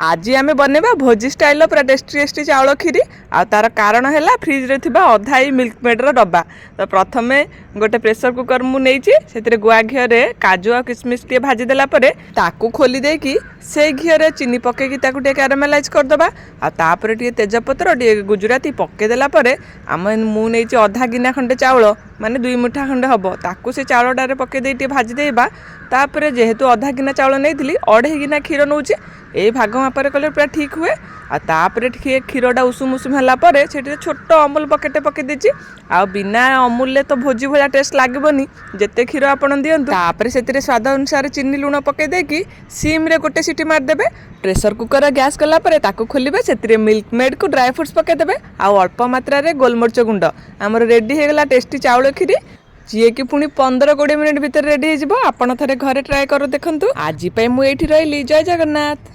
आज आम बनवा भोजी स्टाइल पूरा टेस्टी टेस्टी चाउल खीरी आ तार कारण है फ्रिज रे थिबा अधाई मिल्कमेड डब्बा। तो प्रथम गोटे प्रेसर कुकर मुझे गुआ घी रे काजू आ किशमिश टे भाजीदेला ताकू खोली देकी से घी रे चीनी पकईकी कैरामेलाइज करदे आपर टे तेजपत्र टे गुजराती पकईदेला आम मुझे अधा गिना खंडे चाउल माने 2 मुठा खंडे हम ताकू से चाउलटारे पकईदे टे भाजीदेबा। तापर जेहेतु अधा गिना चाउल नहीं 2.5 गिना क्षीर नौ ये भाग मापर कले पूरा ठीक हुए। आपर क्षीरटा उषुम उषुम है से छोट अमूल पकेटे पकई देची आ बिना अमूल तो भोजी भाया टेस्ट लगभग जिते क्षीर आप दिंतु तापर से स्वाद अनुसार चीनी लुण पकई देकी सीम रे गोटे सीटी मारदेवे। प्रेसर कुकर गैस कलापर ताकू खोलिबे से मिल्कमेड को ड्राई फ्रूट्स पकईदेवे आ अल्प मात्रा गोलमरिच गुंड आमर रेडी होगला टेस्टी चाउल खीरी जी कि पुणी 15-20 मिनिट भितर रेडी हो। आप थे घरे ट्राए कर देखु। आज मुझे रही जय जगन्नाथ।